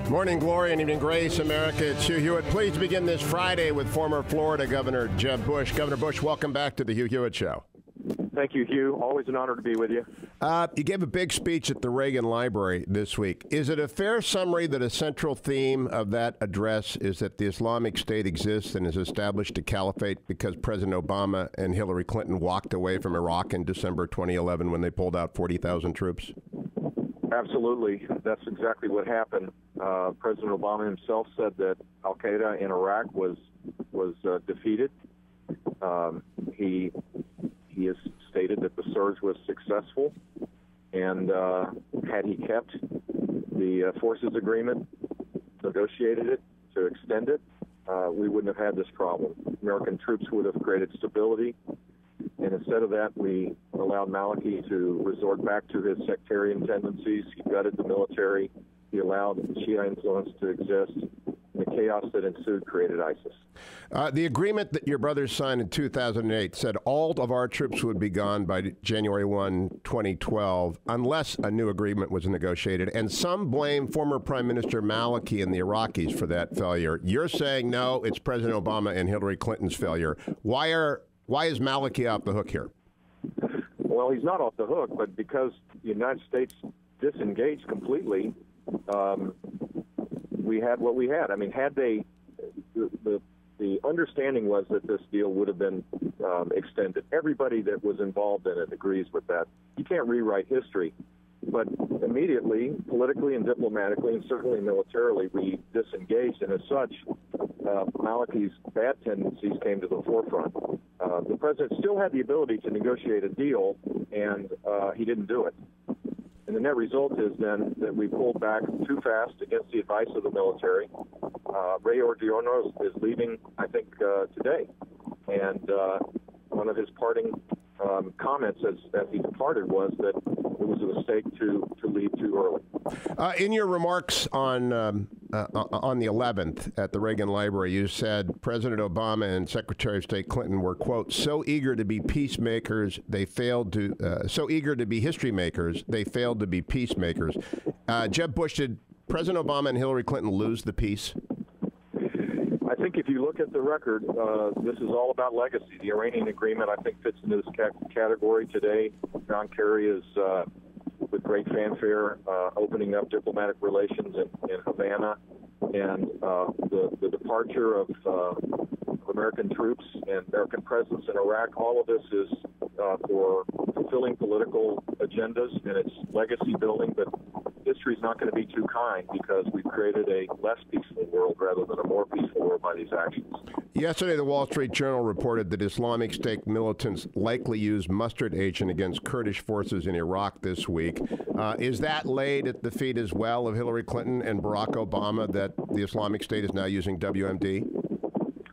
Morning glory and evening grace, America. It's Hugh Hewitt. Please begin this Friday with former Florida Governor Jeb Bush. Governor Bush, welcome back to the Hugh Hewitt Show. Thank you, Hugh. Always an honor to be with you. You gave a big speech at the Reagan Library this week. Is it a fair summary that a central theme of that address is that the Islamic State exists and has established a caliphate because President Obama and Hillary Clinton walked away from Iraq in December 2011 when they pulled out 40,000 troops? Absolutely. That's exactly what happened. President Obama himself said that al-Qaeda in Iraq was defeated. He has stated that the surge was successful, and had he kept the forces agreement, negotiated it to extend it, we wouldn't have had this problem. American troops would have created stability, and instead of that, we allowed Maliki to resort back to his sectarian tendencies. He gutted the military. He allowed Shia influence to exist. And the chaos that ensued created ISIS. The agreement that your brothers signed in 2008 said all of our troops would be gone by January 1, 2012, unless a new agreement was negotiated. And some blame former Prime Minister Maliki and the Iraqis for that failure. You're saying, no, it's President Obama and Hillary Clinton's failure. Why is Maliki off the hook here? Well, he's not off the hook, but because the United States disengaged completely, we had what we had. I mean, had they, the understanding was that this deal would have been extended. Everybody that was involved in it agrees with that. You can't rewrite history. But immediately, politically and diplomatically, and certainly militarily, we disengaged, and as such, Maliki's bad tendencies came to the forefront. The president still had the ability to negotiate a deal, and he didn't do it. And the net result is then that we pulled back too fast against the advice of the military. Ray Odierno is leaving, I think, today. And one of his parting comments as he departed was that it was a mistake to leave too early. In your remarks on the 11th at the Reagan Library, you said President Obama and Secretary of State Clinton were, quote, so eager to be peacemakers, they failed to, so eager to be history makers, they failed to be peacemakers. Jeb Bush, did President Obama and Hillary Clinton lose the peace? I think if you look at the record, this is all about legacy. The Iranian agreement, I think, fits into this category today. John Kerry is, with great fanfare, opening up diplomatic relations in Havana. And the departure of American troops and American presence in Iraq, all of this is for fulfilling political agendas, and it's legacy building, but history's not going to be too kind because we've created a less peaceful world rather than a more peaceful world by these actions. Yesterday, the Wall Street Journal reported that Islamic State militants likely used mustard agent against Kurdish forces in Iraq this week. Is that laid at the feet as well of Hillary Clinton and Barack Obama that the Islamic State is now using WMD?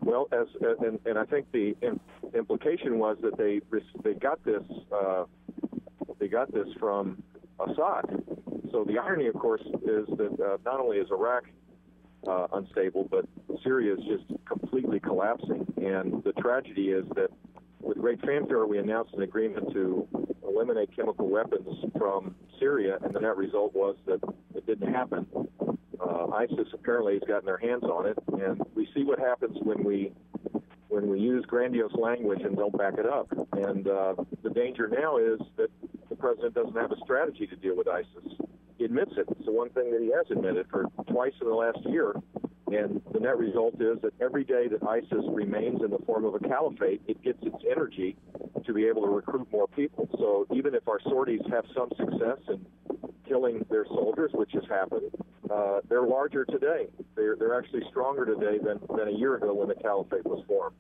Well, and I think the implication was that they got this from Assad. So the irony, of course, is that not only is Iraq unstable, but Syria is just completely collapsing. And the tragedy is that with great fanfare, we announced an agreement to eliminate chemical weapons from Syria, and the net result was that it didn't happen. ISIS apparently has gotten their hands on it, and we see what happens when we use grandiose language and don't back it up. And the danger now is that the president doesn't have a strategy to deal with ISIS. He admits it. It's the one thing that he has admitted for twice in the last year. And the net result is that every day that ISIS remains in the form of a caliphate, it gets its energy to be able to recruit more people. So even if our sorties have some success in killing their soldiers, which has happened, they're larger today. They're actually stronger today than a year ago when the caliphate was formed.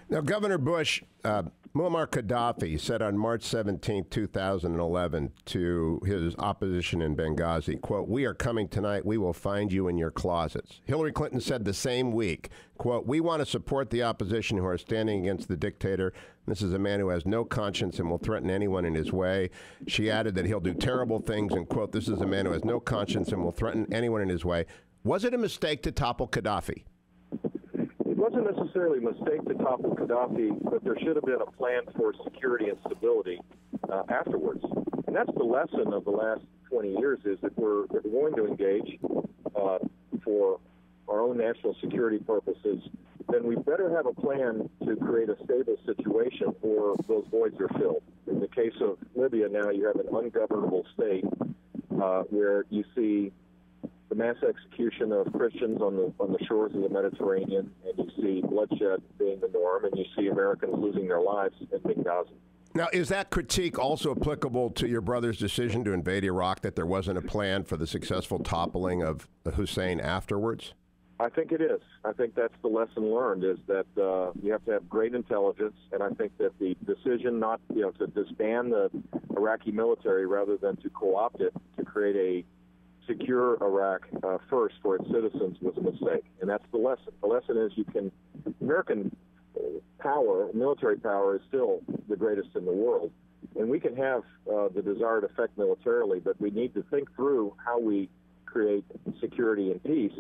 Now, Governor Bush, Muammar Gaddafi said on March 17, 2011 to his opposition in Benghazi, quote, we are coming tonight. We will find you in your closets. Hillary Clinton said the same week, quote, we want to support the opposition who are standing against the dictator. This is a man who has no conscience and will threaten anyone in his way. She added that he'll do terrible things and, quote, this is a man who has no conscience and will threaten anyone in his way. Was it a mistake to topple Gaddafi? It wasn't necessarily a mistake to topple Gaddafi, but there should have been a plan for security and stability afterwards. And that's the lesson of the last 20 years is that if we're going to engage, for our own national security purposes, then we better have a plan to create a stable situation or those voids are filled. In the case of Libya now, you have an ungovernable state where you see the mass execution of Christians on the shores of the Mediterranean, and you see bloodshed being the norm, and you see Americans losing their lives in Benghazi. Now, is that critique also applicable to your brother's decision to invade Iraq, that there wasn't a plan for the successful toppling of Hussein afterwards? I think it is. I think that's the lesson learned, is that you have to have great intelligence, and I think that the decision not, to disband the Iraqi military rather than to co-opt it to create a secure Iraq first for its citizens was a mistake, and that's the lesson. The lesson is American power, military power, is still the greatest in the world, and we can have the desired effect militarily, but we need to think through how we create security and peace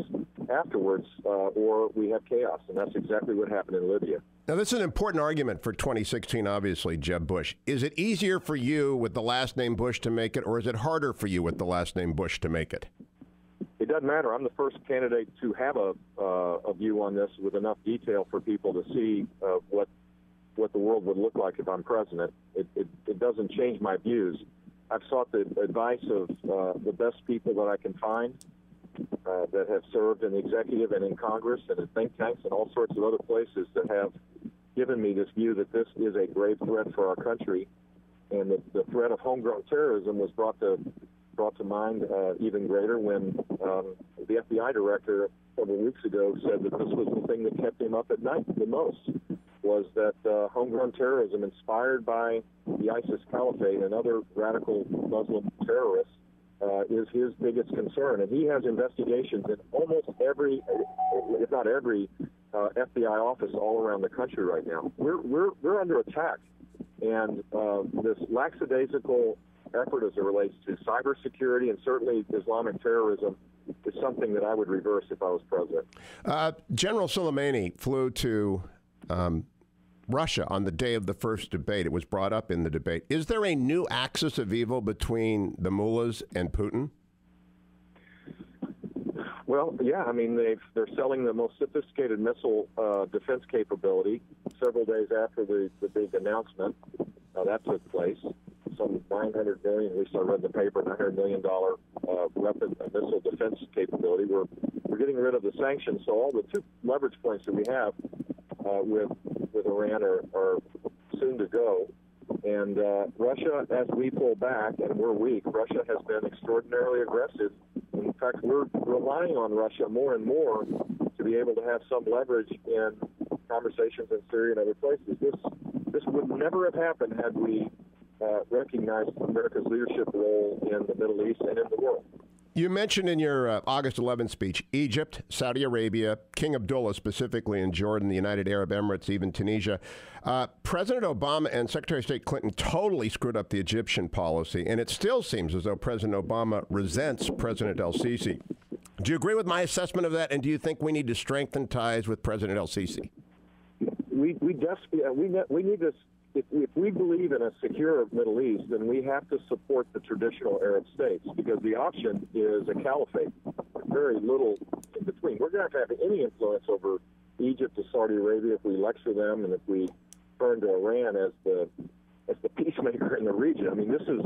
afterwards, or we have chaos, and that's exactly what happened in Libya. Now, this is an important argument for 2016, obviously, Jeb Bush. Is it easier for you with the last name Bush to make it, or is it harder for you with the last name Bush to make it? It doesn't matter. I'm the first candidate to have a view on this with enough detail for people to see what the world would look like if I'm president. It doesn't change my views. I've sought the advice of the best people that I can find that have served in the executive and in Congress and in think tanks and all sorts of other places that have given me this view that this is a grave threat for our country, and the threat of homegrown terrorism was brought to mind even greater when the FBI director several weeks ago said that this was the thing that kept him up at night the most, was that homegrown terrorism inspired by the ISIS caliphate and other radical Muslim terrorists is his biggest concern. And he has investigations in almost every, if not every, FBI office all around the country right now. We're under attack. And this lackadaisical effort as it relates to cybersecurity and certainly Islamic terrorism is something that I would reverse if I was president. General Soleimani flew to Russia on the day of the first debate. It was brought up in the debate. Is there a new axis of evil between the mullahs and Putin? Well, yeah. I mean, they're selling the most sophisticated missile defense capability several days after the big announcement that took place. Some $900 million, at least I read in the paper, $900 million weapon missile defense capability. We're getting rid of the sanctions, so all the two leverage points that we have with Iran are soon to go. And Russia, as we pull back and we're weak, Russia has been extraordinarily aggressive. In fact, we're relying on Russia more and more to be able to have some leverage in conversations in Syria and other places. This would never have happened had we recognized America's leadership role in the Middle East and in the world. You mentioned in your August 11th speech Egypt, Saudi Arabia, King Abdullah specifically in Jordan, the United Arab Emirates, even Tunisia. President Obama and Secretary of State Clinton totally screwed up the Egyptian policy, and it still seems as though President Obama resents President el-Sisi. Do you agree with my assessment of that, and do you think we need to strengthen ties with President el-Sisi? We need to. If we believe in a secure Middle East, then we have to support the traditional Arab states, because the option is a caliphate. Very little in between. We're going to have any influence over Egypt or Saudi Arabia if we lecture them and if we turn to Iran as the peacemaker in the region. I mean, this is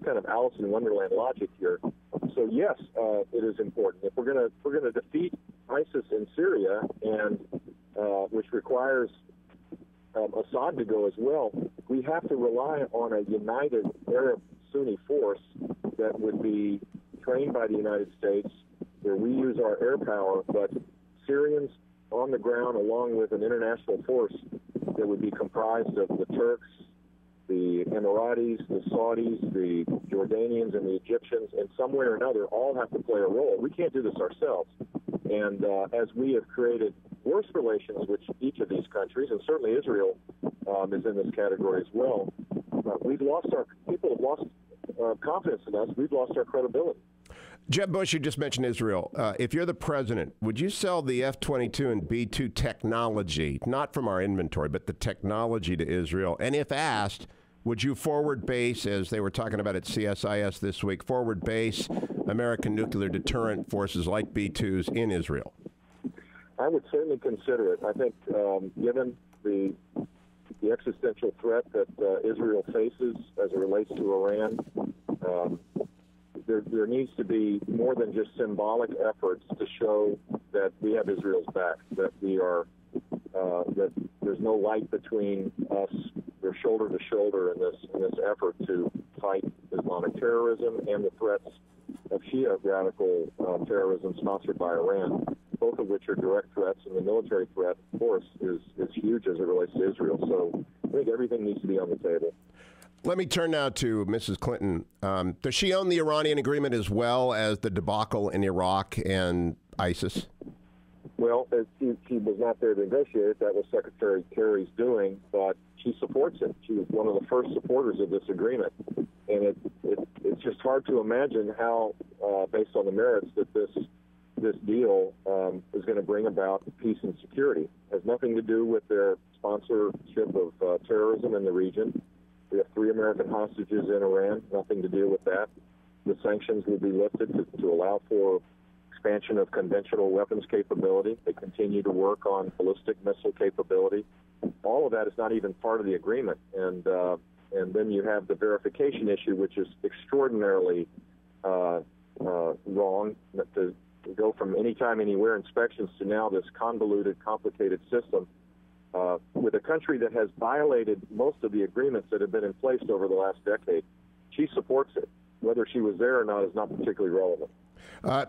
kind of Alice in Wonderland logic here. So yes, it is important. If we're going to defeat ISIS in Syria, and which requires Assad to go as well, we have to rely on a united Arab Sunni force that would be trained by the United States, where we use our air power, but Syrians on the ground along with an international force that would be comprised of the Turks, the Emiratis, the Saudis, the Jordanians, and the Egyptians, and some way or another all have to play a role. We can't do this ourselves. And as we have created worse relations with each of these countries, and certainly Israel is in this category as well, people have lost confidence in us. We've lost our credibility. Jeb Bush, you just mentioned Israel. If you're the president, would you sell the F-22 and B-2 technology, not from our inventory, but the technology to Israel? And if asked, would you forward base, as they were talking about at CSIS this week, forward base American nuclear deterrent forces like B-2s in Israel? I would certainly consider it. I think given the existential threat that Israel faces as it relates to Iran, there needs to be more than just symbolic efforts to show that we have Israel's back, that we are, that there's no light between us. We're shoulder to shoulder in this effort to fight Islamic terrorism and the threats of Shia radical terrorism sponsored by Iran, both of which are direct threats, and the military threat, of course, is huge as it relates to Israel. So I think everything needs to be on the table. Let me turn now to Mrs. Clinton. Does she own the Iranian agreement as well as the debacle in Iraq and ISIS? Well, she was not there to negotiate it. That was Secretary Kerry's doing, but she supports it. She was one of the first supporters of this agreement. And it's just hard to imagine how, based on the merits, that this deal is going to bring about peace and security. It has nothing to do with their sponsorship of terrorism in the region. We have 3 American hostages in Iran, nothing to do with that. The sanctions will be lifted to allow for expansion of conventional weapons capability. They continue to work on ballistic missile capability. All of that is not even part of the agreement. And then you have the verification issue, which is extraordinarily wrong, to go from anytime, anywhere inspections to now this convoluted, complicated system with a country that has violated most of the agreements that have been in place over the last decade. She supports it. Whether she was there or not is not particularly relevant.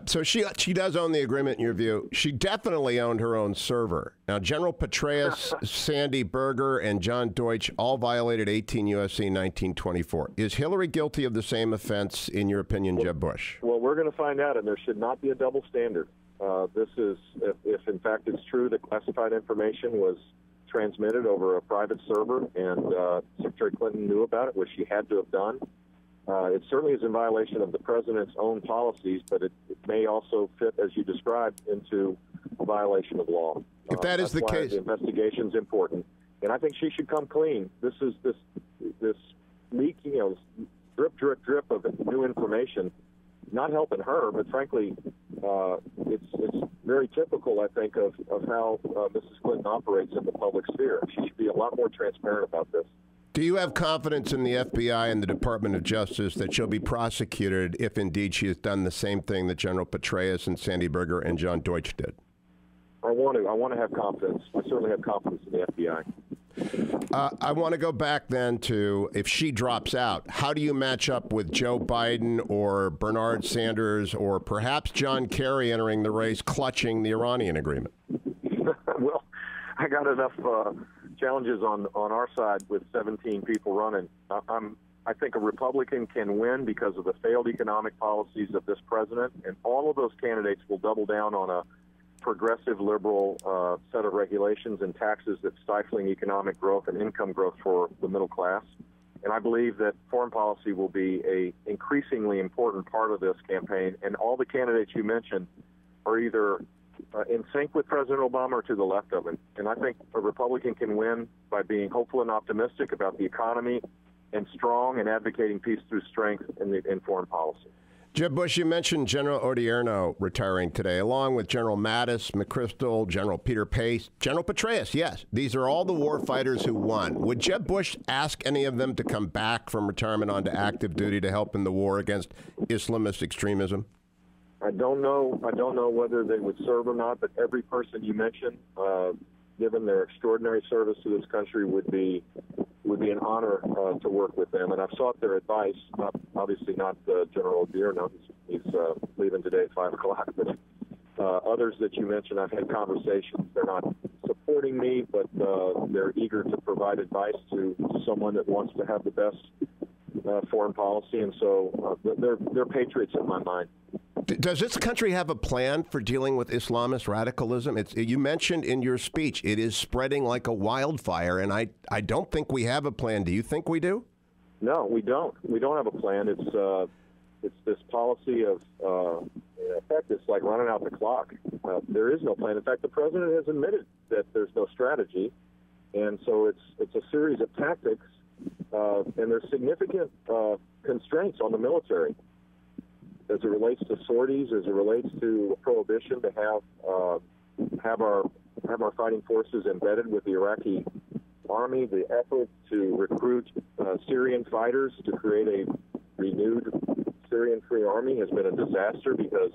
So she does own the agreement, in your view. She definitely owned her own server. Now, General Petraeus, Sandy Berger, and John Deutsch all violated 18 U.S.C. 1924. Is Hillary guilty of the same offense, in your opinion, Jeb Bush? Well, we're going to find out, and there should not be a double standard. This is, if in fact it's true that classified information was transmitted over a private server, and Secretary Clinton knew about it, which she had to have done. It certainly is in violation of the president's own policies, but it may also fit, as you described, into a violation of law. If that is the case, the investigation is important, and I think she should come clean. This is this leak, drip, drip, drip of new information, not helping her, but frankly, it's very typical, I think, of how Mrs. Clinton operates in the public sphere. She should be a lot more transparent about this. Do you have confidence in the FBI and the Department of Justice that she'll be prosecuted if indeed she has done the same thing that General Petraeus and Sandy Berger and John Deutsch did? I want to have confidence. I certainly have confidence in the FBI. I want to go back then to, if she drops out, how do you match up with Joe Biden or Bernard Sanders or perhaps John Kerry entering the race clutching the Iranian agreement? Well, I got enough challenges on our side with 17 people running. I think a Republican can win because of the failed economic policies of this president, and all of those candidates will double down on a progressive liberal set of regulations and taxes that's stifling economic growth and income growth for the middle class. And I believe that foreign policy will be a increasingly important part of this campaign, and all the candidates you mentioned are either in sync with President Obama or to the left of him. And I think a Republican can win by being hopeful and optimistic about the economy and strong and advocating peace through strength in foreign policy. Jeb Bush, you mentioned General Odierno retiring today, along with General Mattis, McChrystal, General Peter Pace, General Petraeus. Yes, these are all the war fighters who won. Would Jeb Bush ask any of them to come back from retirement onto active duty to help in the war against Islamist extremism? I don't know whether they would serve or not, but every person you mentioned, given their extraordinary service to this country, would be an honor to work with them. And I've sought their advice. Obviously not General Odierno. He's leaving today at 5 o'clock. But others that you mentioned, I've had conversations. They're not supporting me, but they're eager to provide advice to someone that wants to have the best foreign policy. And so they're patriots in my mind. Does this country have a plan for dealing with Islamist radicalism? You mentioned in your speech it is spreading like a wildfire, and I don't think we have a plan. Do you think we do? No, we don't. We don't have a plan. It's this policy of, in effect, it's like running out the clock. There is no plan. In fact, the president has admitted that there's no strategy, and so it's a series of tactics And there's significant constraints on the military as it relates to sorties, as it relates to prohibition to have our fighting forces embedded with the Iraqi army. The effort to recruit Syrian fighters to create a renewed Syrian Free Army has been a disaster because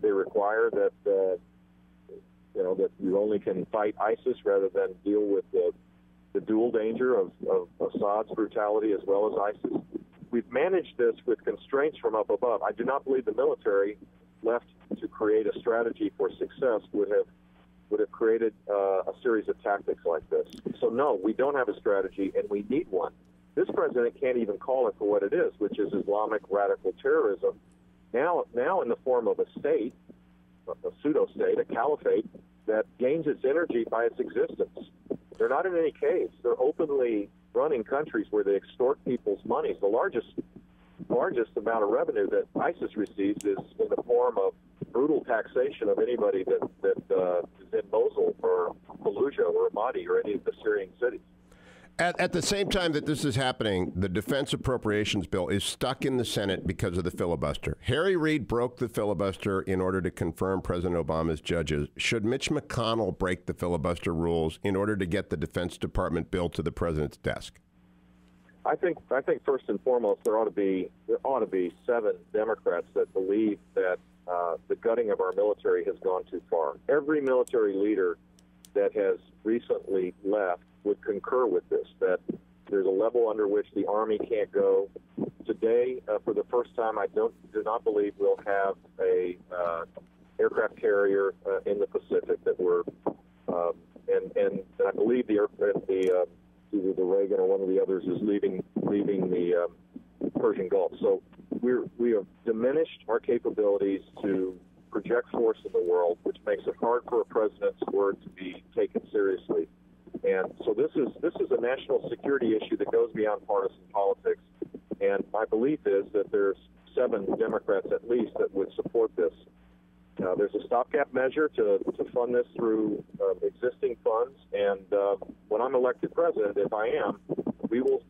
they require that that you only can fight ISIS rather than deal with the dual danger of Assad's brutality as well as ISIS. We've managed this with constraints from up above. I do not believe the military, left to create a strategy for success, would have created a series of tactics like this. So no, we don't have a strategy, and we need one. This president can't even call it for what it is, which is Islamic radical terrorism. Now in the form of a state, a pseudo-state, a caliphate, that gains its energy by its existence. They're not in any caves. They're openly running countries where they extort people's monies. The largest amount of revenue that ISIS receives is in the form of brutal taxation of anybody that is in Mosul or Fallujah or Ramadi or any of the Syrian cities. At the same time that this is happening, the defense appropriations bill is stuck in the Senate because of the filibuster. Harry Reid broke the filibuster in order to confirm President Obama's judges. Should Mitch McConnell break the filibuster rules in order to get the Defense Department bill to the president's desk? I think first and foremost there ought to be 7 Democrats that believe that the gutting of our military has gone too far. Every military leader that has recently left would concur with this, that there's a level under which the Army can't go. Today, for the first time, I do not believe we'll have a aircraft carrier in the Pacific that we're, and I believe either the Reagan or one of the others is leaving the Persian Gulf. So we have diminished our capabilities to project force in the world, which makes it hard for a president's word to be taken seriously. And so this is a national security issue that goes beyond partisan politics. And my belief is that there's 7 Democrats at least that would support this. There's a stopgap measure to fund this through existing funds. And when I'm elected president, if I am,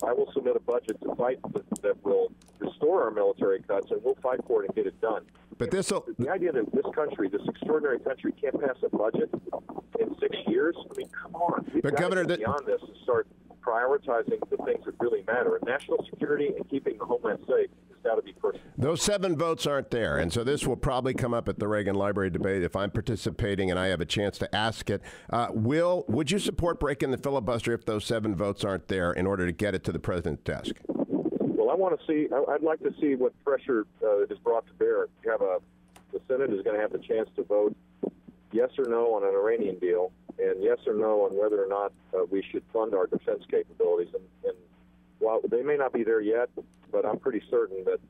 I will submit a budget to fight that will restore our military cuts, and we'll fight for it and get it done. But the idea that this country, this extraordinary country, can't pass a budget in 6 years, I mean, come on. We've got to go beyond this and start prioritizing the things that really matter. And national security and keeping the homeland safe has got to be first. Those 7 votes aren't there, and so this will probably come up at the Reagan Library debate if I'm participating and I have a chance to ask it. Would you support breaking the filibuster if those 7 votes aren't there in order to get it to the president's desk? Well, I'd like to see what pressure is brought to bear. The Senate is going to have the chance to vote yes or no on an Iranian deal, and yes or no on whether or not we should fund our defense capabilities. And while they may not be there yet, but I'm pretty certain that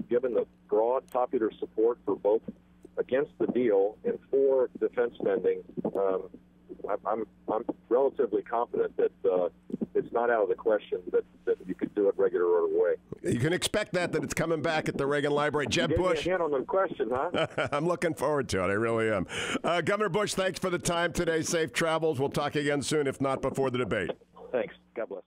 given the broad popular support for both against the deal and for defense spending, I'm relatively confident that it's not out of the question that you could do it regular order way. You can expect that it's coming back at the Reagan Library. Jeb Bush. Again on the question, huh? I'm looking forward to it. I really am. Governor Bush, thanks for the time today. Safe travels. We'll talk again soon, if not before the debate. Thanks. God bless.